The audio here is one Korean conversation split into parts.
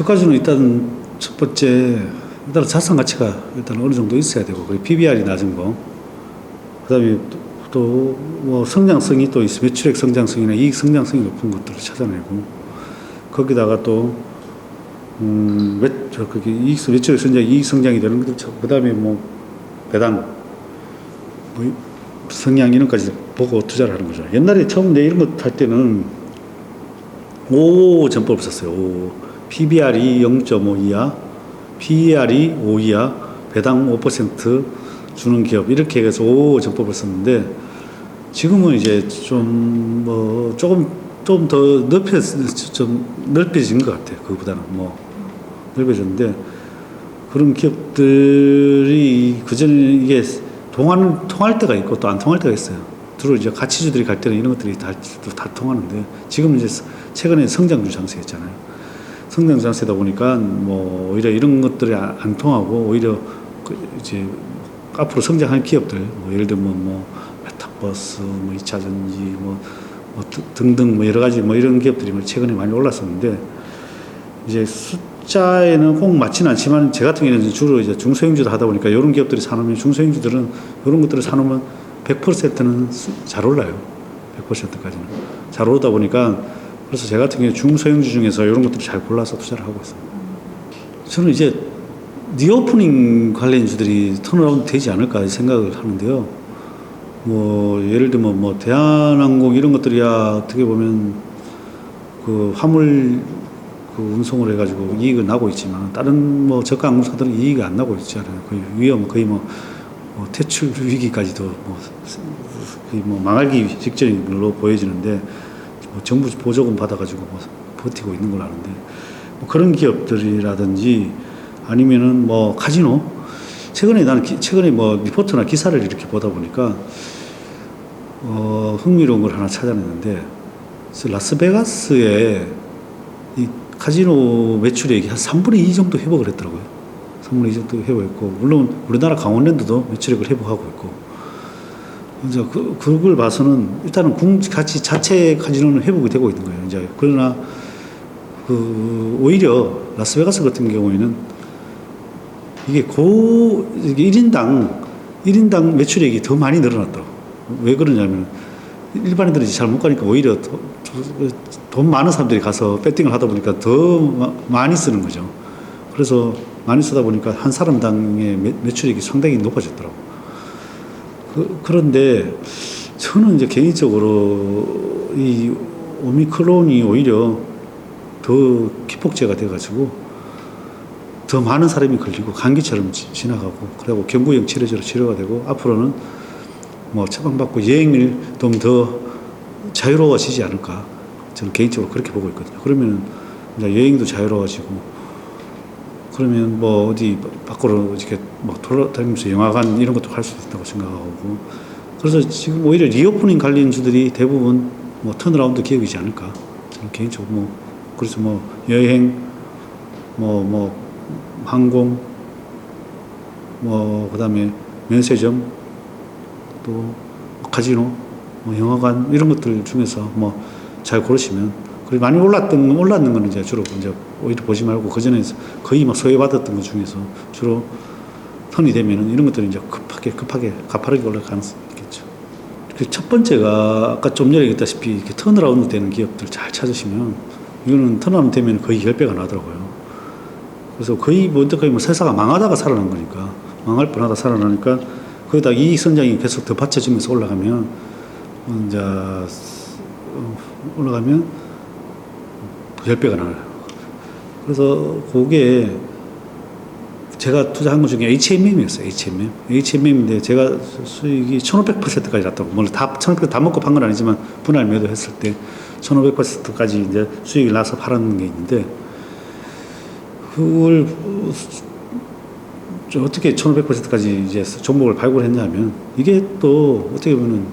주가주는 일단 첫 번째 일단 자산 가치가 일단 어느 정도 있어야 되고 그리고 PBR이 낮은 거, 그다음에 또 뭐 성장성이 또 있어, 매출액 성장성이나 이익 성장성이 높은 것들을 찾아내고 거기다가 또 그게 매출액 성장, 이익 성장이 되는 것들, 그다음에 뭐 배당, 뭐 성향 이런 까지 보고 투자를 하는 거죠. 옛날에 처음 내 이런 거 할 때는 5 전법을 썼어요. 5. PBR이 0.5 이하, PER이 5 이하, 배당 5% 주는 기업, 이렇게 해서 5 전법을 썼는데 지금은 이제 좀 조금 더 넓혀진 것 같아요. 그거보다는 넓혀졌는데, 그런 기업들이 그전에 이게 통할 때가 있고 또 안 통할 때가 있어요. 주로 이제 가치주들이 갈 때는 이런 것들이 다 통하는데, 지금은 이제 최근에 성장주 장세였잖아요. 성장주 장세다 보니까 오히려 이런 것들이 안 통하고 오히려 이제 앞으로 성장할 기업들, 예를 들면 메타버스, 2차전지, 등등 여러 가지 이런 기업들이 최근에 많이 올랐었는데, 이제 숫자에는 꼭 맞지는 않지만 제 같은 경우에는 주로 이제 중소형주도 하다 보니까 이런 기업들이 사놓으면, 중소형주들은 이런 것들을 사놓으면 100%는 잘 올라요. 100%까지는 잘 오르다 보니까, 그래서 제 같은 경우에 중소형주 중에서 이런 것들을 잘 골라서 투자를 하고 있어요. 저는 이제 리오프닝 관련주들이 턴어라운드 되지 않을까 생각을 하는데요. 예를 들면 대한항공 이런 것들이야 어떻게 보면 그 화물 운송을 해가지고 이익은 나고 있지만, 다른 저가 항공사들은 이익이 안 나고 있지 않아요. 거의 퇴출 위기까지도 거의 망하기 직전인 걸로 보여지는데, 정부 보조금 받아가지고 버티고 있는 걸 아는데, 그런 기업들이라든지 아니면은 카지노, 최근에 리포트나 기사를 이렇게 보다 보니까 흥미로운 걸 하나 찾아냈는데, 라스베가스에 이 카지노 매출액이 한 3분의 2 정도 회복을 했더라고요. 3분의 2 정도 회복했고, 물론 우리나라 강원랜드도 매출액을 회복하고 있고, 이제 그걸 봐서는 일단은 가치 자체 카지노는 회복이 되고 있는 거예요. 이제 그러나 오히려 라스베가스 같은 경우에는 이게 1인당 매출액이 더 많이 늘어났더라고. 왜 그러냐면, 일반인들이 잘 못 가니까 오히려 돈 많은 사람들이 가서 배팅을 하다 보니까 더 많이 쓰는 거죠. 그래서 많이 쓰다 보니까 한 사람당의 매출액이 상당히 높아졌더라고. 그런데 저는 이제 개인적으로 이 오미크론이 오히려 더 기폭제가 돼가지고 더 많은 사람이 걸리고 감기처럼 지나가고, 그리고 경구형 치료제로 치료가 되고, 앞으로는 처방받고 여행을 좀 더 자유로워지지 않을까, 저는 개인적으로 그렇게 보고 있거든요. 그러면 이제 여행도 자유로워지고, 그러면 어디 밖으로 이렇게 돌아다니면서 영화관 이런 것도 할 수 있다고 생각하고, 그래서 지금 오히려 리오프닝 관련주들이 대부분 턴어라운드 기업이지 않을까, 저는 개인적으로 그래서 여행, 항공, 그다음에 면세점, 또 카지노, 영화관 이런 것들 중에서 잘 고르시면, 그리고 많이 올랐는 거는 이제 주로 이제 오히려 보지 말고, 그 전에 거의 소외받았던 것 중에서 주로 턴이 되면은 이런 것들이 이제 가파르게 올라갈 가능성이 있겠죠. 첫 번째가 아까 좀 전에 얘기했다시피 이렇게 턴어라운드 되는 기업들 잘 찾으시면, 이거는 턴어라운드 되면 거의 10배가 나더라고요. 그래서 거의 회사가 망하다가 살아난 거니까, 망할 뻔하다 살아나니까, 거기다 이익 성장이 계속 더 받쳐지면서 올라가면 10배가 나와요. 그래서 그게 제가 투자한 것 중에 HMM이었어요. HMM인데 제가 수익이 1500%까지 났다고. 물론 1500% 다 먹고 판 건 아니지만 분할 매도했을 때 1500%까지 이제 수익이 나서 팔았는 게 있는데, 그걸 어떻게 1500%까지 이제 종목을 발굴했냐면, 이게 또 어떻게 보면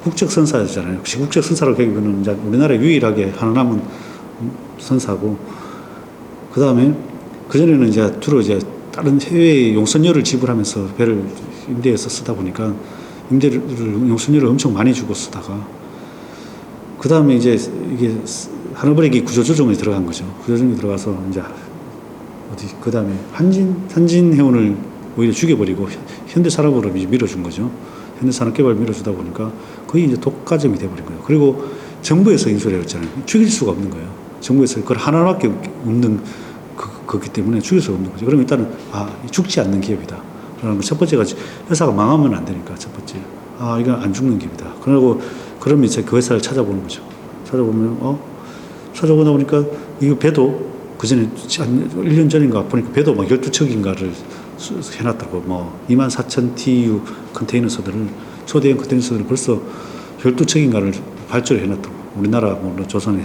국적선사잖아요. 국적선사로 계기는 이제 우리나라에 유일하게 하나 남은 선사고, 그 다음에 그전에는 이제 주로 이제 다른 해외에 용선료를 지불하면서 배를 임대해서 쓰다 보니까 용선료를 엄청 많이 주고 쓰다가, 그 다음에 이제 이게 하나브레이크 구조조정에 들어간 거죠. 구조조정에 들어가서 이제 그 다음에 한진해운을 오히려 죽여버리고 현대산업으로 밀어준 거죠. 현대산업개발 밀어주다 보니까 거의 이제 독과점이 돼버린 거예요. 그리고 정부에서 인수를 했잖아요. 죽일 수가 없는 거예요. 정부에서 그걸 하나밖에 없는 거기 때문에 죽일 수가 없는 거죠. 그럼 일단은 죽지 않는 기업이다. 그러는 거 첫 번째가 회사가 망하면 안 되니까 첫 번째 이건 안 죽는 기업이다. 그러면 이제 그 회사를 찾아보는 거죠. 찾아보다 보니까 이거 배도 그 전에 1년 전인가 보니까 배도 막 12척인가를 해놨다고 24,000 TEU 컨테이너선들을 초대형 컨테이너선들을 벌써 12척인가를 발주를 해놨다고. 우리나라 조선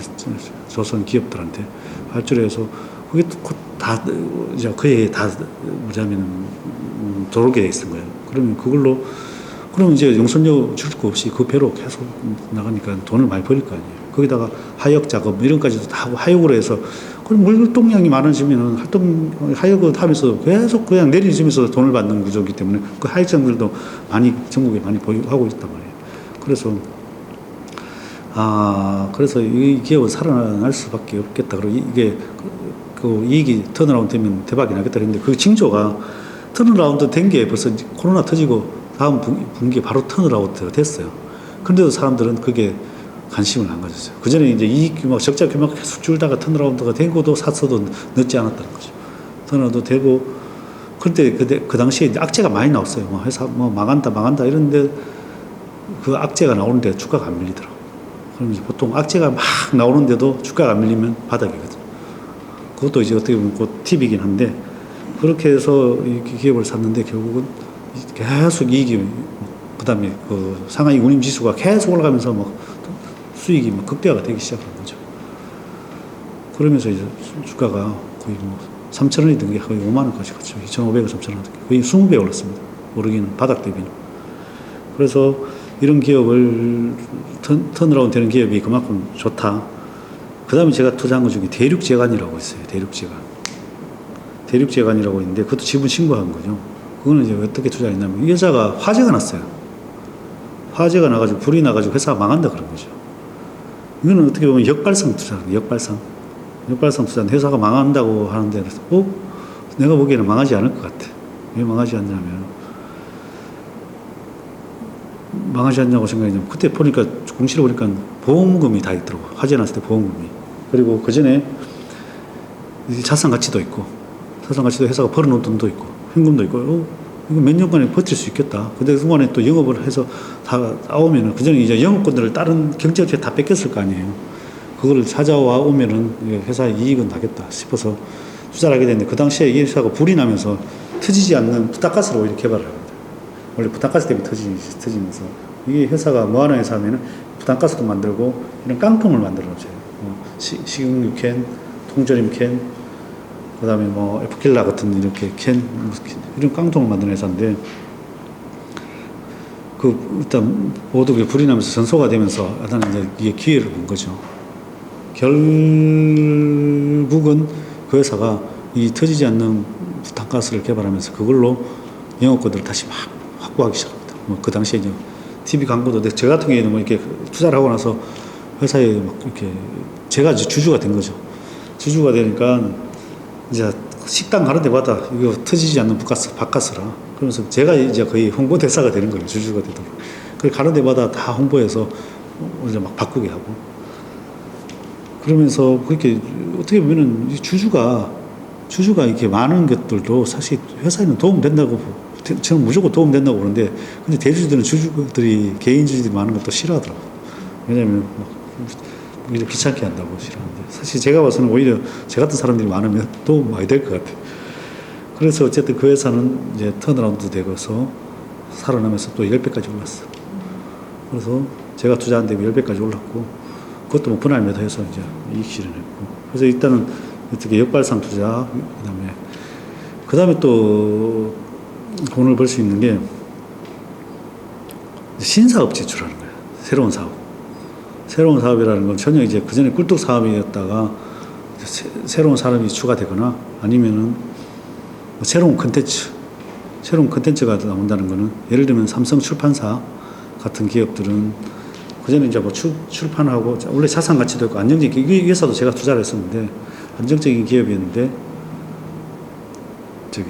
기업들한테 발주를 해서 그게 다 이제 그에 다 뭐냐면 들어오게 돼 있는 거예요. 그러면 이제 용선료 줄 거 없이 그 배로 계속 나가니까 돈을 많이 벌릴 거 아니에요. 거기다가 하역 작업 이런까지도 다 하고 하역으로 해서 그럼 물동량이 많아지면은 하역을 하면서 계속 그냥 내리지면서 돈을 받는 구조이기 때문에 그 하역장들도 전국에 많이 보유하고 있단 말이에요. 그래서 이 기업은 살아날 수밖에 없겠다. 그리고 이게 그 이익이 턴어라운드 되면 대박이 나겠다 그랬는데 그 징조가 턴어라운드 된 게 벌써 코로나 터지고 다음 분기에 바로 턴어라운드가 됐어요. 그런데도 사람들은 그게 관심을 안 가졌어요. 그 전에 이제 이익 규모, 적자 규모가 계속 줄다가 턴어라운드가 되고도 샀어도 늦지 않았다는 거죠. 턴어라운드 되고, 그때 그 당시에 이제 악재가 많이 나왔어요. 회사 망한다 이런데 그 악재가 나오는데 주가가 안 밀리더라고요. 그럼 이제 보통 악재가 막 나오는데도 주가가 안 밀리면 바닥이거든요. 그것도 이제 어떻게 보면 그 팁이긴 한데, 그렇게 해서 이 기업을 샀는데 결국은 계속 이익이, 그 다음에 그 상하이 운임지수가 계속 올라가면서 수익이 극대화가 되기 시작한 거죠. 그러면서 이제 주가가 거의 3,000원이던 게 거의 5만원까지 갔죠. 2,500원, 3,000원. 거의 20배 올랐습니다. 오르기는, 바닥 대비는. 그래서 이런 기업을, 턴어라운드 되는 기업이 그만큼 좋다. 그 다음에 제가 투자한 것 중에 대륙제관이라고 있어요. 대륙제관이라고 있는데 그것도 지분 신고한 거죠. 그거는 이제 어떻게 투자했냐면 이 회사가 화재가 났어요. 화재가 나가지고 불이 나가지고 회사가 망한다 그런 거죠. 이거는 어떻게 보면 역발상 투자예요. 역발상 투자인데 회사가 망한다고 하는데 내가 보기에는 망하지 않을 것 같아. 왜 망하지 않냐고 생각했냐면 그때 보니까 공시를 보니까 보험금이 다 있더라고. 화재 났을 때 보험금이. 그리고 그 전에 자산 가치도 있고 회사가 벌어놓은 돈도 있고 현금도 있고 이거 몇 년간에 버틸 수 있겠다. 근데 그동안에 또 영업을 해서 다 나오면은 그전에 이제 영업권들을 다른 경쟁업체에 다 뺏겼을 거 아니에요. 그거를 찾아와 오면은 회사의 이익은 나겠다 싶어서 투자를 하게 됐는데 그 당시에 이 회사가 불이 나면서 터지지 않는 부탄가스를 오히려 개발을 합니다. 원래 부탄가스 때문에 터지면서 이게 회사가 뭐 하는 회사 하면은 부탄가스도 만들고 이런 깡통을 만들어줘요. 식용유 캔, 통조림 캔, 그 다음에 에프킬라 같은 이렇게 이런 깡통을 만드는 회사인데, 일단 모두 불이 나면서 전소가 되면서 나는 이제 이게 기회를 본 거죠. 결국은 그 회사가 이 터지지 않는 부탄가스를 개발하면서 그걸로 영업권들을 다시 막 확보하기 시작합니다. 그 당시에 이제 TV 광고도, 저 같은 경우에는 이렇게 투자를 하고 나서 회사에 이렇게 제가 이제 주주가 된 거죠. 주주가 되니까 이제 식당 가는 데마다 이거 터지지 않는 바카스라. 그러면서 제가 이제 거의 홍보대사가 되는 거예요. 주주가 되도록. 그걸 가는 데마다 다 홍보해서 이제 막 바꾸게 하고. 그러면서 그렇게 어떻게 보면은 주주가 이렇게 많은 것들도 사실 회사에는 도움 된다고, 저는 무조건 도움 된다고 보는데, 근데 대주주들은 개인 주주들이 많은 것도 싫어하더라고요. 왜냐면 오히려 귀찮게 한다고 싫어하는데, 사실 제가 봐서는 오히려 제 같은 사람들이 많으면 도움 많이 될 것 같아요. 그래서 어쨌든 그 회사는 이제 턴어라운드 되고서 살아나면서 또 10배까지 올랐어. 그래서 제가 투자한 데 10배까지 올랐고, 그것도 분할 매도해서 이제 이익 실현했고. 그래서 일단은 어떻게 역발상 투자, 그 다음에 또 돈을 벌 수 있는 게 신사업 제출하는 거예요. 새로운 사업이라는 건 전혀 이제 그 전에 꿀뚝 사업이었다가 새로운 사람이 추가되거나 아니면은 새로운 컨텐츠가 나온다는 거는, 예를 들면 삼성 출판사 같은 기업들은 그 전에 이제 출판하고 원래 자산 가치도 있고 안정적인, 이 회사도 제가 투자를 했었는데 안정적인 기업이었는데 저기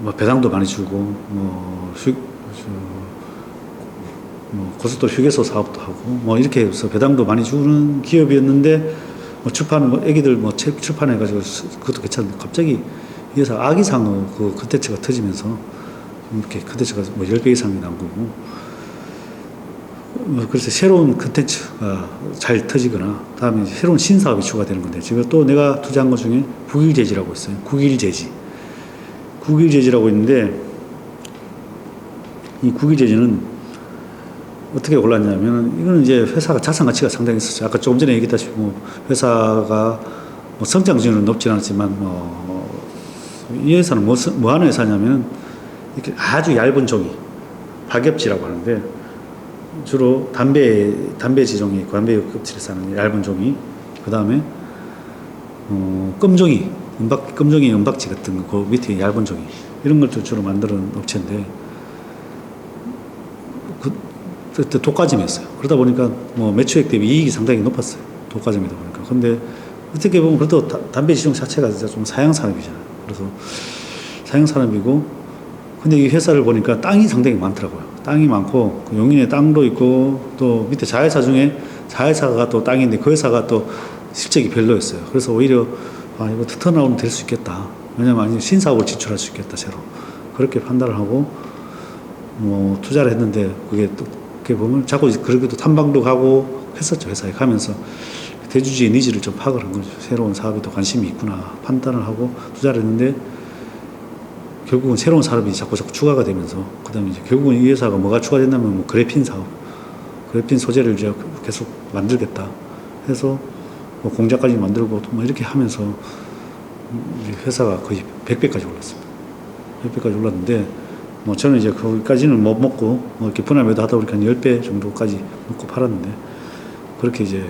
뭐 배당도 많이 주고 뭐 고속도로 휴게소 사업도 하고 뭐 이렇게 해서 배당도 많이 주는 기업이었는데 뭐 출판 뭐 애기들 뭐 책 출판해가지고 그것도 괜찮은데 갑자기 이 회사 아기상어 그 컨텐츠가 터지면서 이렇게 컨텐츠가 뭐 10배 이상이 나온 거고 그래서 새로운 컨텐츠가 잘 터지거나 다음에 이제 새로운 신사업이 추가되는 건데 지금 또 내가 투자한 것 중에 국일제지라고 있어요. 국일제지라고 있는데 이 국일제지는 어떻게 올랐냐면 이거는 이제 회사가 자산 가치가 상당히 있었죠. 아까 조금 전에 얘기했다시피 뭐 회사가 뭐 성장 기준은 높지는 않지만 이 회사는 뭐 하는 회사냐면 이렇게 아주 얇은 종이 박엽지라고 하는데 주로 담배 지종이 담배 껍질에 싸는 얇은 종이 그 다음에 껌종이 은박지 같은 거 그 밑에 얇은 종이 이런 걸 주로 만드는 업체인데 그때 독과점이었어요. 그러다 보니까 뭐 매출액 대비 이익이 상당히 높았어요. 독과점이다 보니까. 근데 어떻게 보면 그래도 담배 지종 자체가 진짜 좀 사양 산업이잖아요. 그래서 사양 산업이고 근데 이 회사를 보니까 땅이 상당히 많더라고요. 땅이 많고 용인에 땅도 있고 또 밑에 자회사 중에 자회사가 또 땅인데 그 회사가 또 실적이 별로였어요. 그래서 오히려 이거 턴어라운드 될 수 있겠다. 왜냐면 신사업을 진출할 수 있겠다 새로 그렇게 판단을 하고 뭐 투자를 했는데 그게 또 어떻게 보면 자꾸 그렇게도 탐방도 가고 했었죠. 회사에 가면서 대주주의 니즈를 좀 파악을 한 거죠. 새로운 사업에 또 관심이 있구나 판단을 하고 투자를 했는데 결국은 새로운 사업이 자꾸 추가가 되면서 그다음에 이제 결국은 이 회사가 뭐가 추가됐냐면 뭐 그래핀 사업, 그래핀 소재를 이제 계속 만들겠다 해서 뭐 공장까지 만들고 뭐 이렇게 하면서 회사가 거의 100배까지 올랐습니다. 100배까지 올랐는데 뭐 저는 이제 거기까지는 못 먹고 뭐 이렇게 분할 매도 하다 보니까 한 10배 정도까지 먹고 팔았는데 그렇게 이제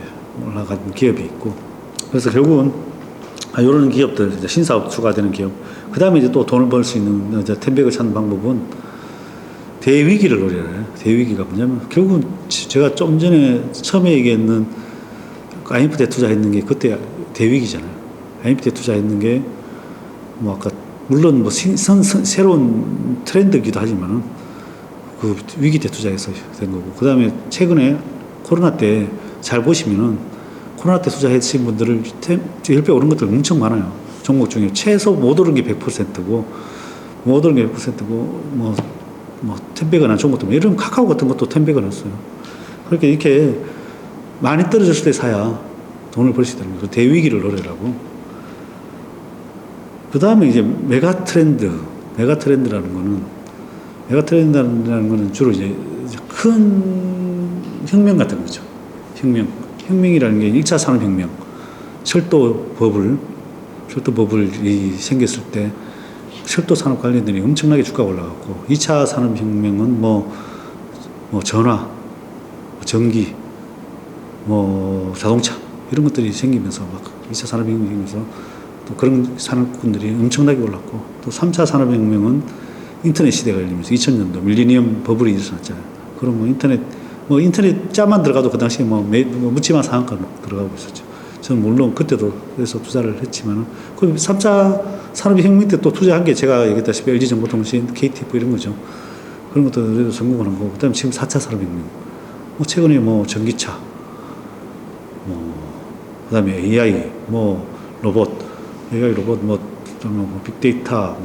올라간 기업이 있고 그래서 결국은 이런 기업들 이제 신사업 추가되는 기업 그 다음에 이제 또 돈을 벌 수 있는 이제 텐백을 찾는 방법은 대위기를 노려야 해요. 대위기가 뭐냐면 결국은 제가 좀 전에 처음에 얘기했는 IMF 때 투자했는 게 그때 대위기잖아요. IMF 때 투자했는 게 뭐 아까 물론 뭐 새로운 트렌드이기도 하지만은 그 위기 때 투자해서 된 거고 그 다음에 최근에 코로나 때 잘 보시면은 코로나 때 투자하신 분들을 10배 오른 것들 엄청 많아요. 종목 중에 최소 못 오른 게 100%고 못 오른 게 100%고 뭐 10배가 난 종목도 뭐 이런 카카오 같은 것도 10배가 났어요. 그렇게 이렇게 많이 떨어졌을 때 사야 돈을 벌 수 있다는 거죠. 대위기를 노리라고. 그 다음에 이제 메가트렌드라는 거는 주로 이제 큰 혁명 같은 거죠. 혁명이라는 게 1차 산업혁명, 철도 버블이 생겼을 때 철도 산업 관련들이 엄청나게 주가가 올라갔고 2차 산업혁명은 뭐 전화, 전기, 자동차 이런 것들이 생기면서 막 2차 산업혁명이 생기면서 또 그런 산업군들이 엄청나게 올랐고 또 3차 산업혁명은 인터넷 시대가 열리면서 2000년도 밀리니엄 버블이 일어났잖아요. 그럼 인터넷 짜만 들어가도 그 당시에 묻지마 상한가 들어가고 있었죠. 저는 물론 그때도 그래서 투자를 했지만은 그 3차 산업혁명 때 또 투자한 게 제가 얘기했다시피 LG정보통신, KTF 이런 거죠. 그런 것도 그래도 성공을 한 거고 그다음에 지금 4차 산업혁명 최근에 전기차 그다음에 AI 로봇 빅데이터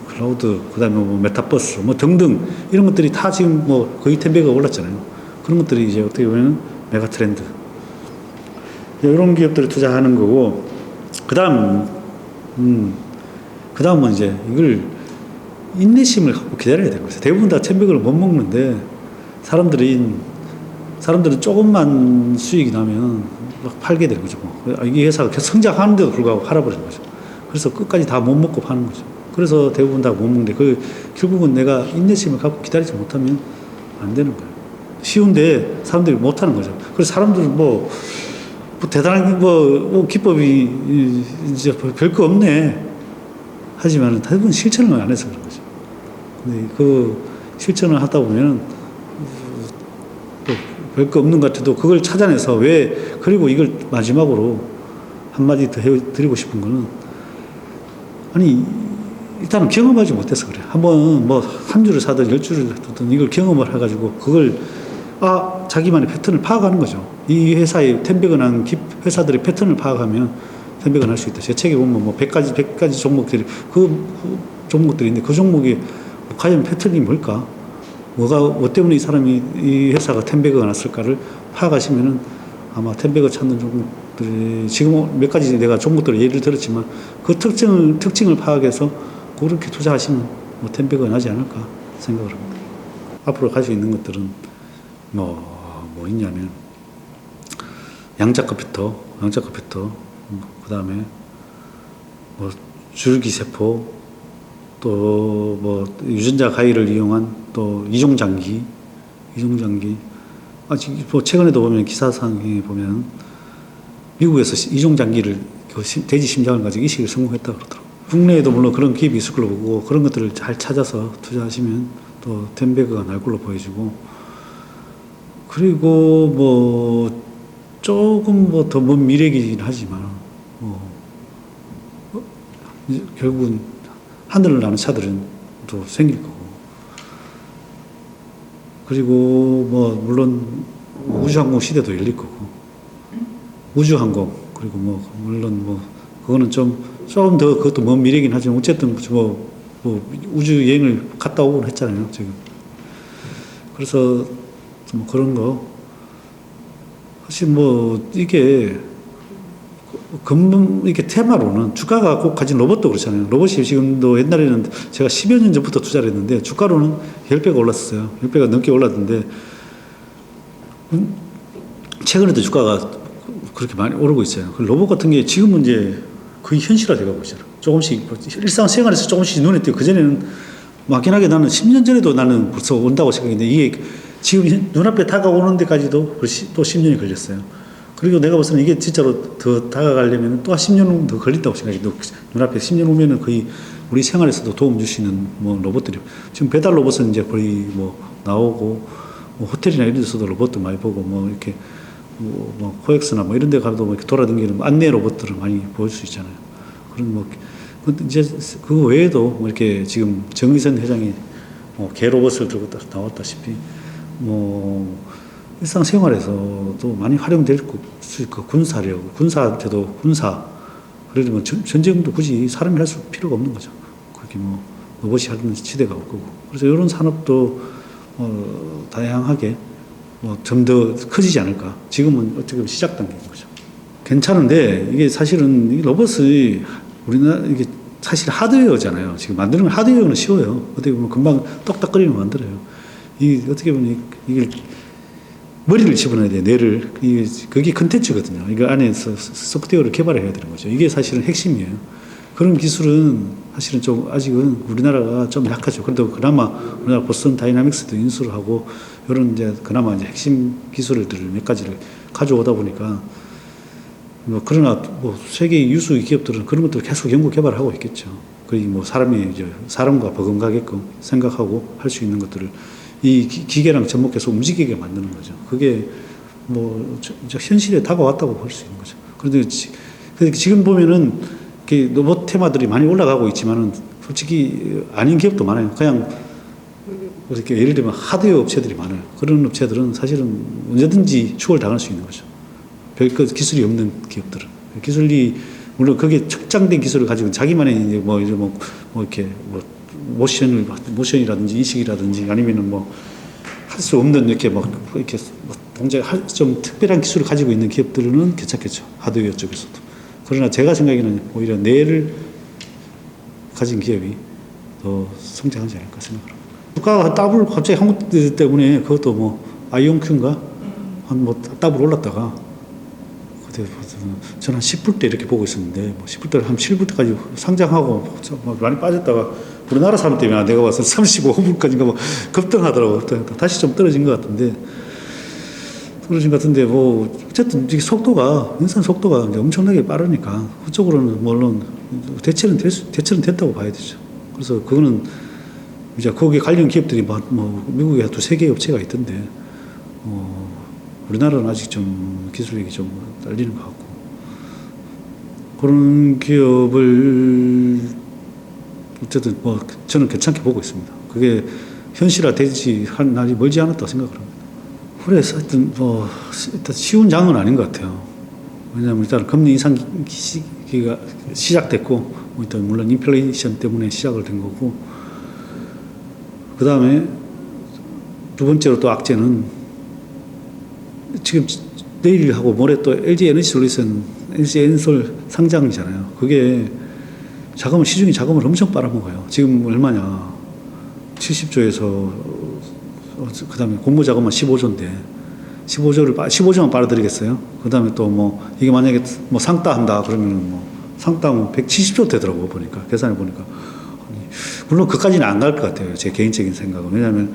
클라우드 그다음에 메타버스 등등 이런 것들이 다 지금 거의 10배가 올랐잖아요. 그런 것들이 이제 어떻게 보면 메가 트렌드 이런 기업들을 투자하는 거고 그다음은 이제 이걸 인내심을 갖고 기다려야 되는 거죠. 대부분 다 1000배를 못 먹는데 사람들은 조금만 수익이 나면 막 팔게 되는 거죠. 이 회사가 계속 성장하는데도 불구하고 팔아버리는 거죠. 그래서 끝까지 다 못 먹고 파는 거죠. 그래서 대부분 다 못 먹는데 결국은 내가 인내심을 갖고 기다리지 못하면 안 되는 거예요. 쉬운데 사람들이 못 하는 거죠. 그래서 사람들은 대단한 기법이 이제 별거 없네 하지만 대부분 실천을 안 해서 그런 거죠. 근데 그 실천을 하다 보면 또 별거 없는 것 같아도 그걸 찾아내서 그리고 이걸 마지막으로 한마디 더 해드리고 싶은 거는 아니, 일단은 경험하지 못해서 그래. 한번 뭐 한 주를 사든 10주를 사든 이걸 경험을 해가지고 그걸 자기만의 패턴을 파악하는 거죠. 이 회사의 텐백은 회사들의 패턴을 파악하면 텐백은 할 수 있다. 제 책에 보면 뭐 100가지 종목들이 종목들이 있는데 그 종목이 과연 패턴이 뭘까? 뭐 때문에 이 사람이 이 회사가 텐백을 났을까를 파악하시면은 아마 텐백을 찾는 종목들이 지금 몇 가지 내가 종목들을 예를 들었지만 그 특징을 파악해서 그렇게 투자하시면 뭐 텐백은 하지 않을까 생각을 합니다. 앞으로 갈 수 있는 것들은 뭐 있냐면 양자 컴퓨터, 그 다음에 뭐 줄기세포, 또 뭐 유전자 가위를 이용한 또 이종장기. 아직 뭐 최근에도 보면 기사상에 보면 미국에서 이종장기를 돼지 심장을 가지고 이식을 성공했다 그러더라고요. 국내에도 물론 그런 기업이 있을 걸로 보고 그런 것들을 잘 찾아서 투자하시면 또 텐베그가 날 걸로 보여지고, 그리고 뭐 조금 뭐 더 먼 미래이긴 하지만 결국은 하늘을 나는 차들은 또 생길 거고, 그리고 뭐 물론 우주항공 시대도 열릴 거고, 우주항공, 그리고 뭐 물론 뭐 그거는 조금 더 그것도 먼 미래이긴 하지만 어쨌든 뭐 우주 여행을 갔다 오곤 했잖아요 지금. 그래서 뭐 그런 거 사실 뭐 이게 근본 이렇게 테마로는 주가가 꼭 가진 로봇도 그렇잖아요. 로봇이 지금도 옛날에는 제가 10여 년 전부터 투자를 했는데 주가로는 10배가 올랐었어요. 10배가 넘게 올랐는데 최근에도 주가가 그렇게 많이 오르고 있어요. 그 로봇 같은 게 지금은 이제 거의 현실화되고 있잖아요. 조금씩 일상생활에서 조금씩 눈에 띄고, 그전에는 막연하게 나는 10년 전에도 나는 벌써 온다고 생각했는데 이게 지금 눈앞에 다가오는 데까지도 또 10년이 걸렸어요. 그리고 내가 봤을 때는 이게 진짜로 더 다가가려면 또 10년 더 걸린다고 생각해요. 눈앞에 10년 후면은 거의 우리 생활에서도 도움 주시는 뭐 로봇들이, 지금 배달 로봇은 이제 거의 뭐 나오고, 뭐 호텔이나 이런 데서도 로봇도 많이 보고, 뭐 이렇게 뭐 코엑스나 뭐 이런 데 가도 뭐 이렇게 돌아다니는 안내 로봇들을 많이 볼 수 있잖아요. 그런 뭐 이제 그 외에도 뭐 이렇게 지금 정의선 회장이 개 로봇을 들고 나왔다시피 뭐 일상생활에서도 많이 활용될 수 있고, 군사한테도 그러려면 전쟁도 굳이 사람이 할 필요가 없는 거죠. 그렇게 뭐 로봇이 하는 시대가 올 거고, 그래서 이런 산업도 다양하게 뭐 좀 더 커지지 않을까. 지금은 어떻게 보면 시작 단계인 거죠. 괜찮은데 이게 사실은 이 로봇이 우리나라 이게 사실 하드웨어잖아요. 지금 만드는 건 하드웨어는 쉬워요. 어떻게 보면 금방 똑딱거리면 만들어요. 이 어떻게 보면 이게 머리를 집어넣어야 돼요. 뇌를. 그게 컨텐츠거든요. 이거 안에서 소프트웨어를 개발해야 되는 거죠. 이게 사실은 핵심이에요. 그런 기술은 사실은 좀 아직은 우리나라가 좀 약하죠. 그래도 그나마 우리나라 보스턴 다이나믹스도 인수를 하고 이런 이제 그나마 이제 핵심 기술들을 몇 가지를 가져오다 보니까, 뭐 그러나 뭐 세계 유수 기업들은 그런 것들을 계속 연구 개발하고 있겠죠. 거의 뭐 사람과 버금가게끔 생각하고 할 수 있는 것들을 이 기계랑 접목해서 움직이게 만드는 거죠. 그게 뭐 현실에 다가왔다고 볼 수 있는 거죠. 그런데 지금 보면은 로봇 테마들이 많이 올라가고 있지만은 솔직히 아닌 기업도 많아요. 그냥 이렇게 예를 들면 하드웨어 업체들이 많아요. 그런 업체들은 사실은 언제든지 추월당할 수 있는 거죠. 별것 기술이 없는 기업들은. 기술이 물론 그게 척장된 기술을 가지고 자기만의 이제 뭐 이렇게 뭐 모션이라든지 이식이라든지 아니면은 뭐 할 수 없는 이렇게 동작 좀 특별한 기술을 가지고 있는 기업들은 괜찮겠죠. 하드웨어 쪽에서도. 그러나 제가 생각에는 오히려 뇌를 가진 기업이 더 성장하지 않을까 생각합니다. 주가가 더블 갑자기 한국 때문에 그것도 뭐 아이온큐인가 한 뭐 더블 올랐다가 그때 저는 한 10불 때 이렇게 보고 있었는데 뭐 10불 때 한 7불 때까지 상장하고 많이 빠졌다가 우리나라 사람 때문에 내가 봐서 35불까지인가 뭐 급등하더라고. 다시 좀 떨어진 것 같은데 뭐 어쨌든 이게 인산 속도가 이제 엄청나게 빠르니까 그쪽으로는 물론 대체는 됐다고 봐야 되죠. 그래서 그거는 이제 거기에 관련 기업들이 뭐 미국에 한 2-3개 업체가 있던데 우리나라는 아직 좀 기술력이 좀 딸리는 것 같고, 그런 기업을 어쨌든 뭐 저는 괜찮게 보고 있습니다. 그게 현실화되지 할 날이 멀지 않았다고 생각을 합니다. 그래서 하여튼 뭐 일단 쉬운 장은 아닌 것 같아요. 왜냐하면 일단 금리 인상 시기가 시작됐고, 뭐 일단 물론 인플레이션 때문에 시작을 된 거고, 그 다음에 두 번째로 또 악재는 지금 내일하고 모레 또 LG 에너지 솔루션, LG 엔솔 상장이잖아요. 그게 시중에 자금을 엄청 빨아먹어요. 지금 얼마냐. 70조에서, 그 다음에 공모 자금만 15조인데, 15조만 빨아들이겠어요? 그 다음에 또 뭐, 이게 만약에 뭐 상따 한다 그러면은 뭐, 상따면 170조 되더라고, 보니까. 계산해 보니까. 물론 그까지는 안 갈 것 같아요. 제 개인적인 생각은. 왜냐하면,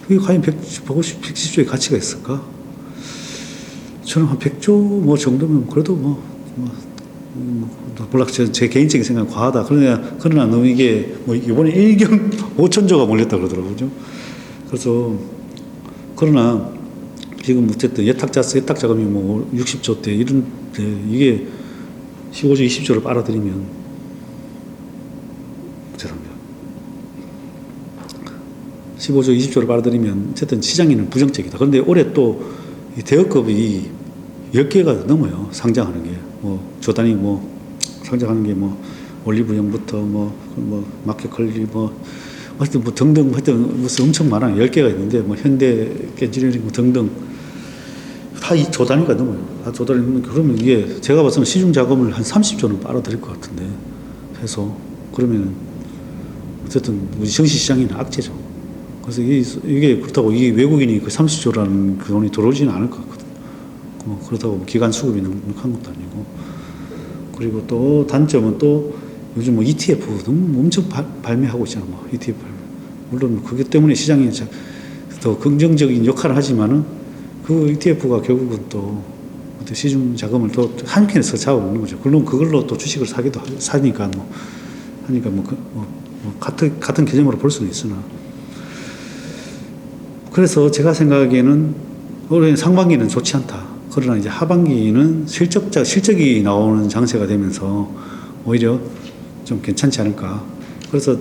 이게 과연 110조의 가치가 있을까? 저는 한 100조 뭐 정도면 그래도 몰라, 제 개인적인 생각은 과하다. 그러나 너무 이게 뭐 이번에 1경 5천조가 몰렸다 그러더라고요. 그죠? 그래서, 그러나 지금 어쨌든 예탁 자금이 뭐 60조 대 이런 데 이게 15조, 20조를 빨아들이면, 죄송합니다. 15조, 20조를 빨아들이면 어쨌든 시장에는 부정적이다. 그런데 올해 또 이 대여급이 10개가 넘어요. 상장하는 게. 뭐, 조단위 뭐, 상장하는 게 뭐, 올리브영부터 마켓컬리 하여튼 뭐 등등, 하여튼 무슨 엄청 많아요. 10개가 있는데, 뭐, 현대, 엔지니어링 등등. 다 이 조단위가 넘어요. 다 조단위 넘는, 그러면 이게 제가 봤을 때 시중 자금을 한 30조는 빨아들일 것 같은데. 해서, 그러면 어쨌든 우리 증시시장에는 악재죠. 그래서 이게 그렇다고 이 외국인이 그 30조라는 그 돈이 들어오지는 않을 것 같거든요. 그렇다고 뭐 기관 수급이 넉넉한 것도 아니고. 그리고 또 단점은 또 요즘 뭐 ETF 너무 엄청 발매하고 있잖아요. 뭐 ETF 발매. 물론 그것 때문에 시장이 더 긍정적인 역할을 하지만은 그 ETF가 결국은 또 시중 자금을 또 한캔에서 잡아먹는 거죠. 물론 그걸로 또 주식을 사니까 같은 개념으로 볼 수는 있으나. 그래서 제가 생각하기에는 올해 상반기는 좋지 않다. 그러나 이제 하반기는 실적이 나오는 장세가 되면서 오히려 좀 괜찮지 않을까. 그래서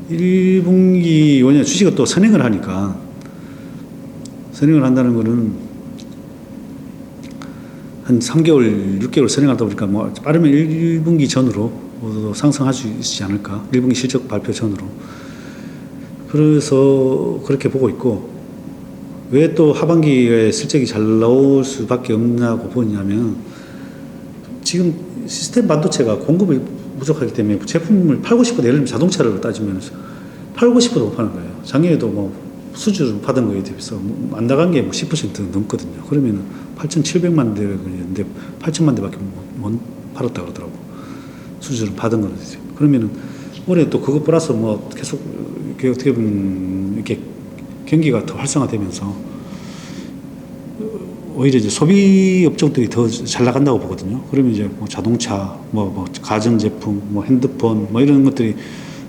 1분기, 왜냐 주식을 또 선행을 하니까, 선행을 한다는 거는 한 3개월, 6개월 선행하다 보니까 뭐 빠르면 1분기 전으로 상승할 수 있지 않을까. 1분기 실적 발표 전으로. 그래서 그렇게 보고 있고, 왜 또 하반기에 실적이 잘 나올 수밖에 없냐고 보냐면, 지금 시스템 반도체가 공급이 부족하기 때문에 제품을 팔고 싶어도, 예를 들면 자동차를 따지면 팔고 싶어도 못 파는 거예요. 작년에도 뭐 수주를 받은 거에 대해서 안 나간 게 뭐 10% 넘거든요. 그러면 8,700만 대였는데 8천만 대밖에 못 팔았다 그러더라고. 수주를 받은 거는. 그러면은 올해 또 그거 플러스 뭐 계속 이렇게 어떻게 보면 이렇게 경기가 더 활성화되면서 오히려 이제 소비 업종들이 더 잘 나간다고 보거든요. 그러면 이제 뭐 자동차, 뭐 가전제품, 뭐 핸드폰, 뭐 이런 것들이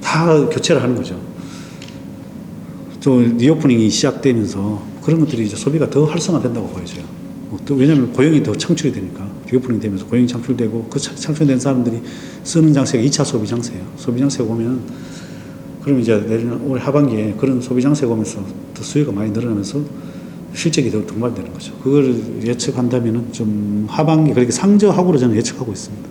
다 교체를 하는 거죠. 또 리오프닝이 시작되면서 그런 것들이 이제 소비가 더 활성화된다고 보여져요. 또 왜냐하면 고용이 더 창출이 되니까. 리오프닝 되면서 고용이 창출되고, 그 창출된 사람들이 쓰는 장세가 2차 소비 장세예요. 소비 장세가 오면, 그러면 이제 내년 올 하반기에 그런 소비 장세가 오면서 더 수요가 많이 늘어나면서 실적이 더 동반되는 거죠. 그걸 예측한다면은 좀 하반기, 그렇게 상저하고로 저는 예측하고 있습니다.